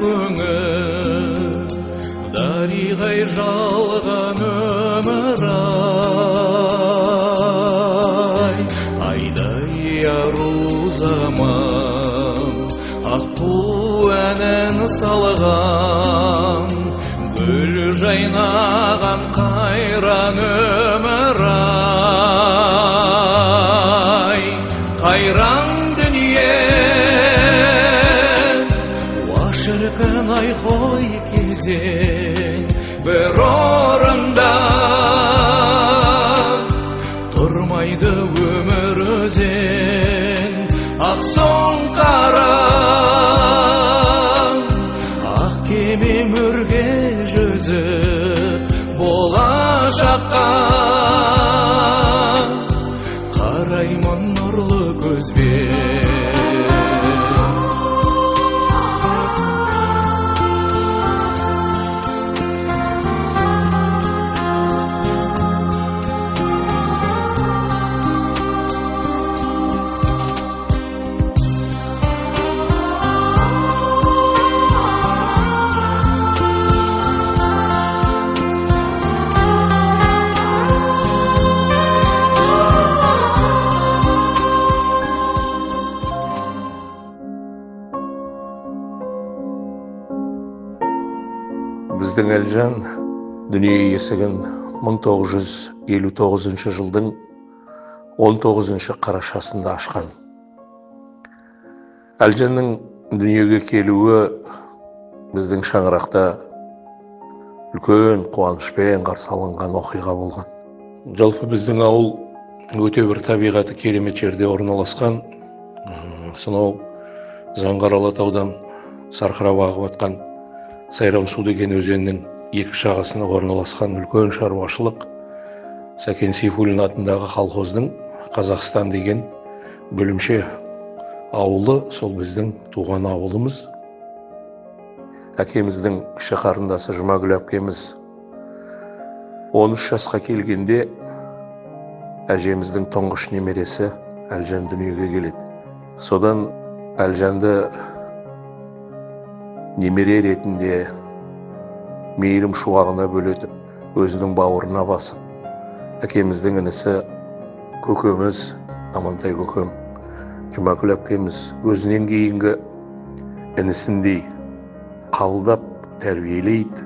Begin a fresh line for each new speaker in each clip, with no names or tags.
көңіл дариғай жалған өмір-ай. Айдай ару заман аққу әнін салған, гүл жайнаған қайран өмір-ай. Қайран дүние уашыркын айхой кезең, бір орында тұрмайды өмір өзен. Ақ соң қара ақ кеме мөрге жүзіп, болашаққа қараймын нұрлы көзбен.
Біздің Әлжан дүние есігін 1959 жылдың 19 қарашасында ашқан. Әлжанның дүниеге келуі біздің шаңырақта үлкен қуанышпен қарсы алынған оқиға болған. Жалпы біздің ауыл өте бір табиғаты керемет жерде орналасқан. Сонау Заңғар Алатаудан сарқырап ағып атқан Сайрам-су деген өзеннің екі жағасына орналасқан үлкен шаруашылық. Сәкен Сейфуллин атындағы колхоздың Қазақстан деген бөлімше ауылы, сол біздің туған ауылымыз. Әкеміздің кіші қарындасы Жұмагүл әпкеміз 13 жасқа келгенде әжеміздің тұңғыш немересі Әлжан дүниеге келеді. Содан Әлжанды немере ретінде мейірім шуағына бөлетіп, өзінің бауырына басып, әкеміздің інісі көкеміз, Амантай көкем, Жұмагүл әпкеміз өзінен кейінгі інісіндей қабылдап тәрбиелейді.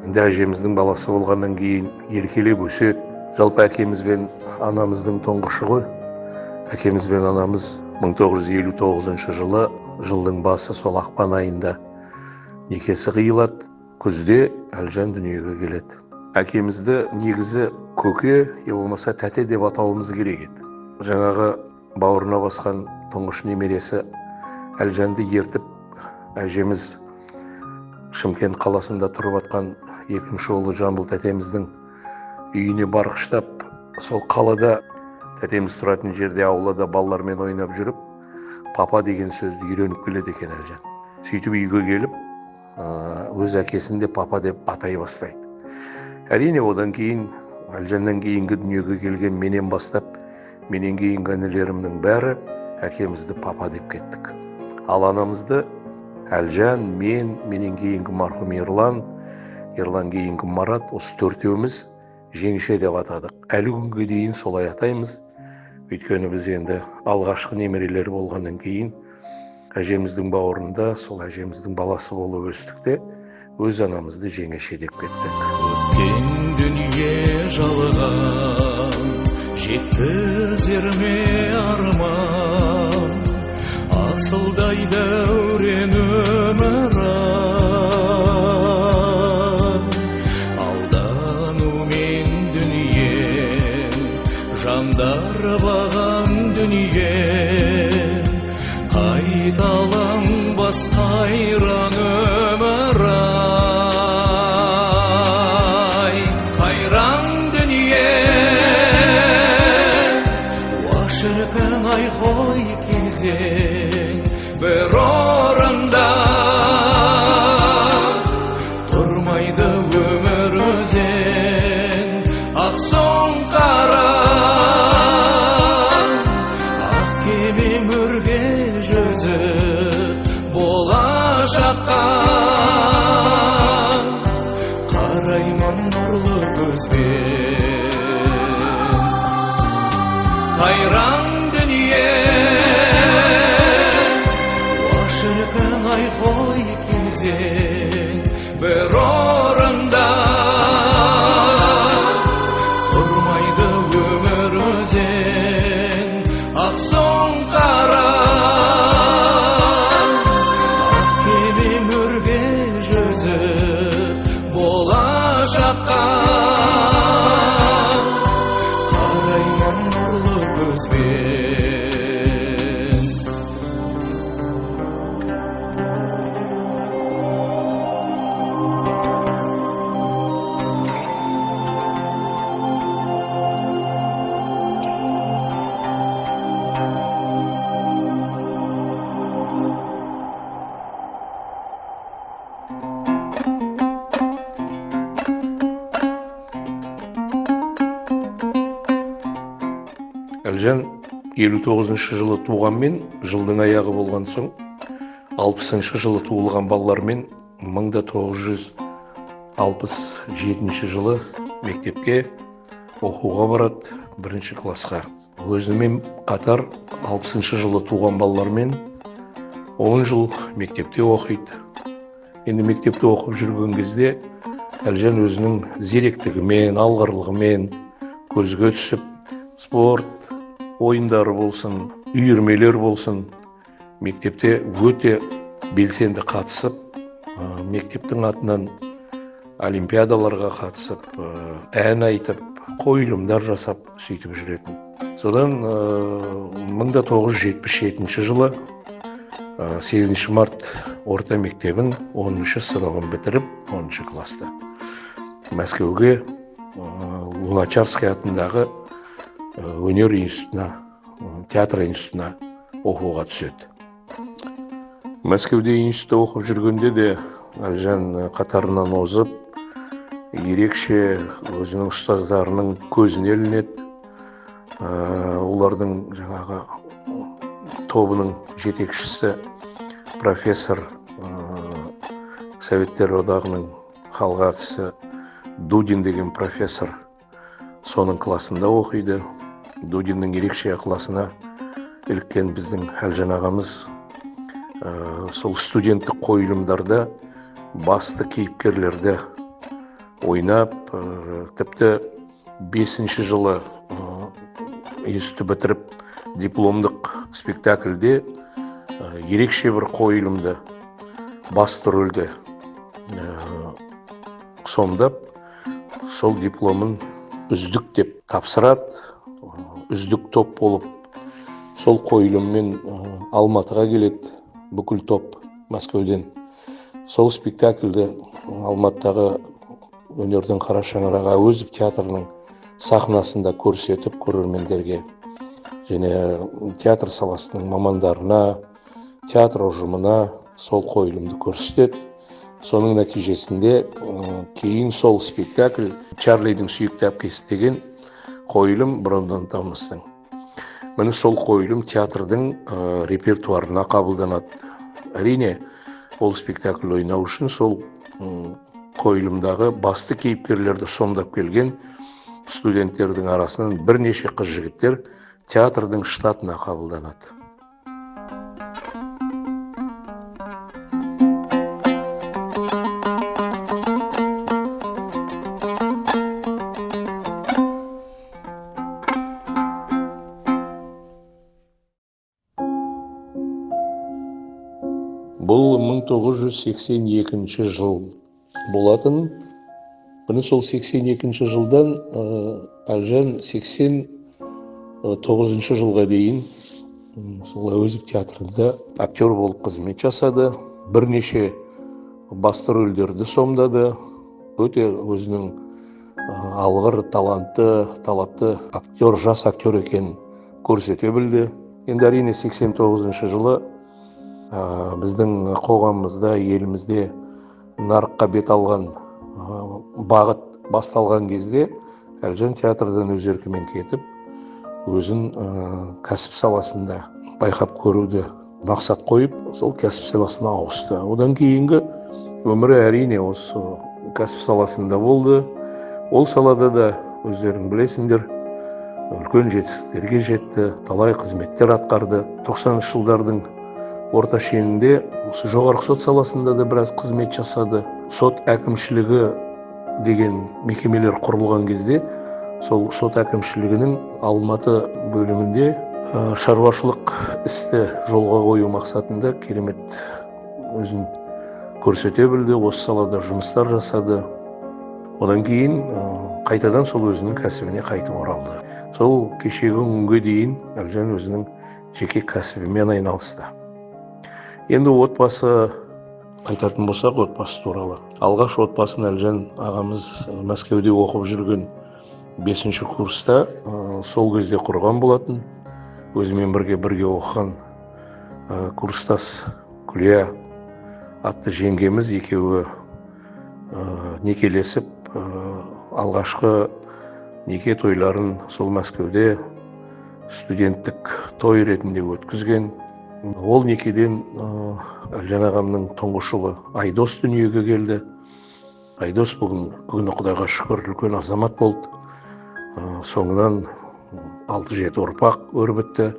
Енді әжеміздің баласы болғаннан кейін еркелеп өседі. Жалпы әкеміз бен анамыздың тұңғышы ғой. Әкеміз бен анамыз 1959 жылы жылдың басы сол ақпан айында некесі қиылады. Күзде Әлжан дүниеге келеді. Әкемізді негізі көке, болмаса тәте деп атауымыз керек еді. Жаңағы бауырына басқан тұңғыш немересі Әлжанды ертіп, әжеміз Шымкент қаласында тұрып атқан екінші ұлы Жамбыл тәтеміздің үйіне барғыштап, сол қалада тәтеміз тұратын жерде аулада балалармен ойнап жүріп, папа деген сөзді үйреніп келеді екен Әлжан. Сөйтіп үйге келіп, өз әкесін де папа деп атай бастайды. Әрине одан кейін Әлжаннан кейінгі дүниеге келген менен бастап, менен кейінгі інілерімнің бәрі әкемізді папа деп кеттік. Ал анамызды Әлжан, менен кейінгі марқұм Ерлан кейінгі Марат, осы төртеуміз жеңше деп атадық. Әлі күнге дейін солай атаймыз. Өйткені біз енді алғашқы немерелер болғаннан кейін әжеміздің бауырында, сол әжеміздің баласы болып өстікте, өз анамызды жеңеше деп кеттік.
Өткен дүние жалған, жеткізер ме арман, асылдай дәурен өмір-ай. Алданумен дүние, жандар баған дүние, қайталанбас қайран өмір-ай. Қайран дүние уашыркын айхой кезең, бір орында жаққа қараймын нұрлы көзбен. Қайраң дүние шіркін ай қой кезең бір орында тұрмайды өмір өзен ақ соң қара ақ кеме өрге жүзі болашаққа қараймын нұрлы көзбен.
Әлжан 59-шы жылы туғанмен, жылдың аяғы болған соң 60-шы жылы туылған балалармен 1967 жылы мектепке оқуға барады, 1-ші классқа. Өзімен қатар 60-шы жылы туған балалармен 10 жыл мектепте оқиды. Енді мектепте оқып жүрген кезде Әлжан өзінің зеректігімен, алғырлығымен көзге түсіп, спорт ойындары болсын, үйірмелер болсын, мектепте өте белсенді қатысып, мектептің атынан олимпиадаларға қатысып, ән айтып, қойылымдар жасап сөйтіп жүретін. Содан 1977 жылы 8 март орта мектебін 10-шы сыныбын бітіріп, 10-шы класста Мәскеуге Луначарский атындағы өнер институтына, театр институтына оқуға түседі. Мәскеуде институтта оқып жүргенде де Әлжан қатарынан озып, ерекше өзінің ұстаздарының көзіне ілінеді. Олардың жаңағы тобының жетекшісі профессор, Советтер одағының халық артисі Дудин деген профессор соның классында оқиды. Дудиннің ерекше классына іліккен біздің Әлжан ағамыз сол студенттік қойылымдарда басты кейіпкерлерді ойнап, тіпті 5-ші жылы институтты бітіріп дипломдық спектакльде ерекше бір қойылымды, басты рөлді сомдап, сол дипломын үздік деп тапсырады. Үздік топ болып, сол қойылыммен Алматыға келеді, бүкіл топ Мәскеуден. Сол спектакльді Алматыдағы өнердің қара шаңырағы Әуезов театрының сахнасында көрсетіп көрермендерге және театр саласының мамандарына, театр ұжымына сол қойылымды көрсетеді. Соның нәтижесінде кейін сол спектакль Чарлидің сүйікті әпкесі деген қойылым бұрыннан таныстың. Міне сол қойылым театрдың репертуарына қабылданады. Әрине, ол спектакль ойнау үшін сол қойылымдағы басты кейіпкерлерді сомдап келген студенттердің арасынан бірнеше қыз жігіттер театрдың штатына қабылданады. Бұл 1982 жыл болатын. Бұны сол 82 жылдан Әлжан 89 жылға дейін сол Әуезов театрында актер болып қызмет жасады. Бірнеше басты рөлдерді сомдады. Өте өзінің алғыр, талапты актер, жас актер екенін көрсете білді. Енді әрине 89 жылы біздің қоғамымызда, елімізде нарыққа бет алған бағыт басталған кезде Әлжан театрдан өз еркімен кетіп, өзін кәсіп саласында байқап көруді мақсат қойып, сол кәсіп саласына ауысты. Одан кейінгі өмірі әрине осы кәсіп саласында болды. Ол салада да өздерің білесіңдер, үлкен жетістіктерге жетті, талай қызметтер атқарды. 90-шы жылдардың орта шенінде осы жоғарғы сот саласында да біраз қызмет жасады. Сот әкімшілігі деген мекемелер құрылған кезде, сол сот әкімшілігінің Алматы бөлімінде шаруашылық істі жолға қою мақсатында керемет өзін көрсете білді, осы салада жұмыстар жасады. Одан кейін қайтадан сол өзінің кәсібіне қайтып оралды. Сол кешегі күнге дейін Әлжан өзінің жеке кәсібімен айналысты. Енді отбасы айтатын болсақ, отбасы туралы. Алғаш отбасын Әлжан ағамыз Мәскеуде оқып жүрген 5-ші курста сол кезде құрған болатын. Өзімен бірге оқыған курстас Күлия атты жеңгеміз екеуі некелесіп, алғашқы неке тойларын сол Мәскеуде студенттік той ретінде өткізген. Ол некеден Әлжан ағамның тұңғыш ұлы Айдос дүниеге келді. Айдос бүгін Құдайға шүкір үлкен азамат болды. Соңынан 6-7 ұрпақ өрбітті.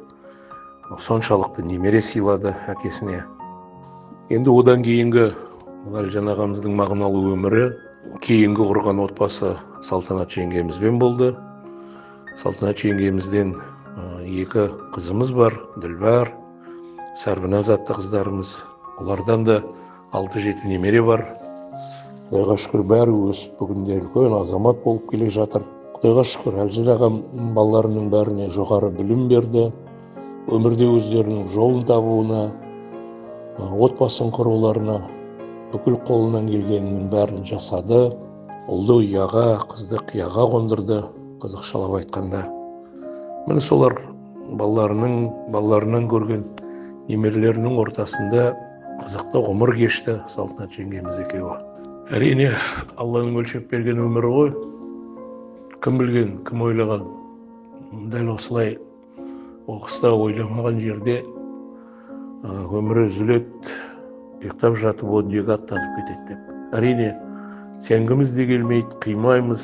Соншалықты немере сыйлады әкесіне. Енді одан кейінгі Әлжан ағамыздың мағыналы өмірі кейінгі құрған отбасы Салтанат жеңгемізбен болды. Салтанат жеңгемізден 2 қызымыз бар, Ділбар, Сарбиназ атты қыздарымыз. Олардан да 6-7 немере бар. Құдайға шүкір бәрі өсіп, бүгінде үлкен азамат болып келе жатыр. Құдайға шүкір Әлжан ағам балаларының бәріне жоғары білім берді. Өмірде өздерінің жолын табуына, отбасын құруларына бүкіл қолынан келгенінің бәрін жасады. Ұлды ұяға, қызды қияға қондырды, қазақшалап айтқанда. Міне солар балаларынан көрген немерелерінің ортасында қызықты ғұмыр кешті Салтанат жеңгеміз екеуі. Әрине, Алланың өлшеп берген өмірі ғой. Кім білген, кім ойлаған. Дәл осылай оқыста ойламаған жерде өмірі үзіледі, ұйықтап жатып о дүниеге аттанып кетеді деп. Әрине, сенгіміз де келмейді, қимаймыз.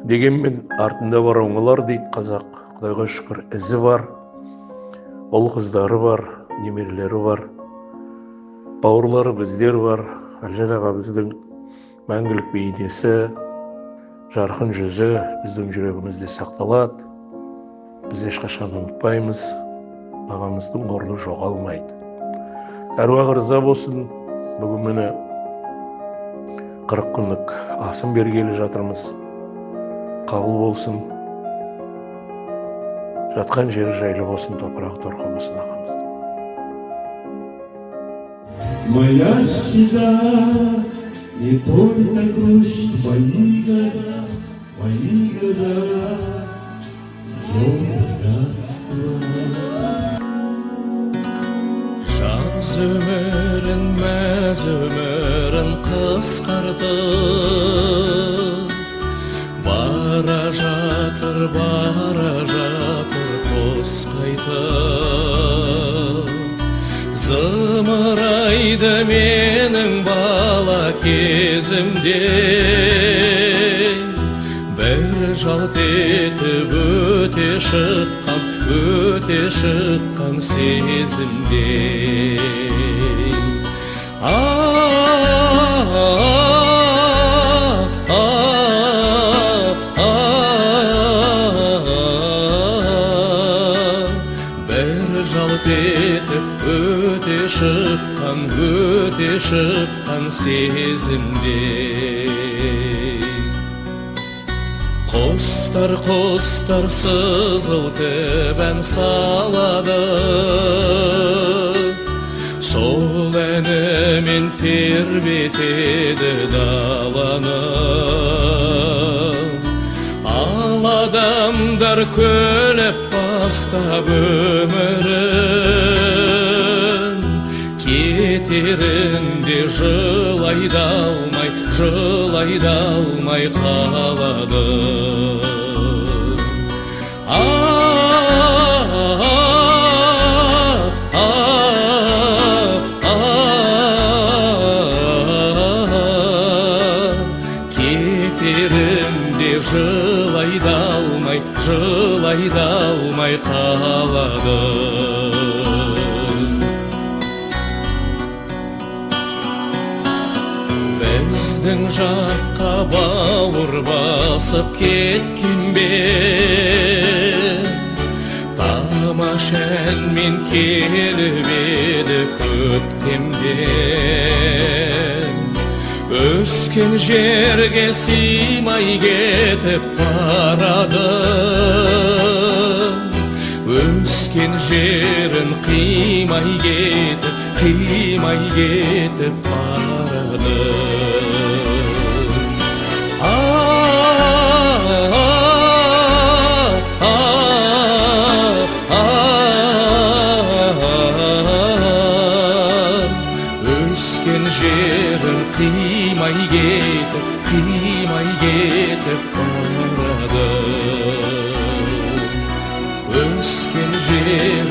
Дегенмен артында бар оңалар дейді қазақ. Құдайға шүкір ізі бар, ұл қыздары бар, немерелері бар, бауырлары біздер бар. Әлжан ағамыздың мәңгілік бейнесі, жарқын жүзі біздің жүрегімізде сақталады. Біз ешқашан ұмытпаймыз, ағамыздың орны жоғалмайды. Әруағы риза болсын, бүгін мені 40 күндік асын бергелі жатырмыз. Қабыл болсын, жатқан жері жайлы болсын, топырағы торқа болсын ағамызды.
Моя слеза не только грусть, мои года, жаз өмірін, мәз өмірін қысқарды. Бара жатыр қос қайтып. Зымырайды менің бала кезімде, бір жалт етіп өте шыққан сезімде. Бір жалт етіп өте шыққан сезімде. Құстар сызылтып ән салады, сол әнімен тербетеді даланы. Ал адамдар көліп бастап өмірін, кетерінде жылайды алмай қалады. жылай да алмай қалады. Біздің жаққа бауыр басып кеткен бе, тамаша әнмен келіп еді көктемден. Өскен жерге сыймай кетіп барады, өскен жерін қимай кетіп барады. Өскен жерін қимай кетіп барады. Өскен жерін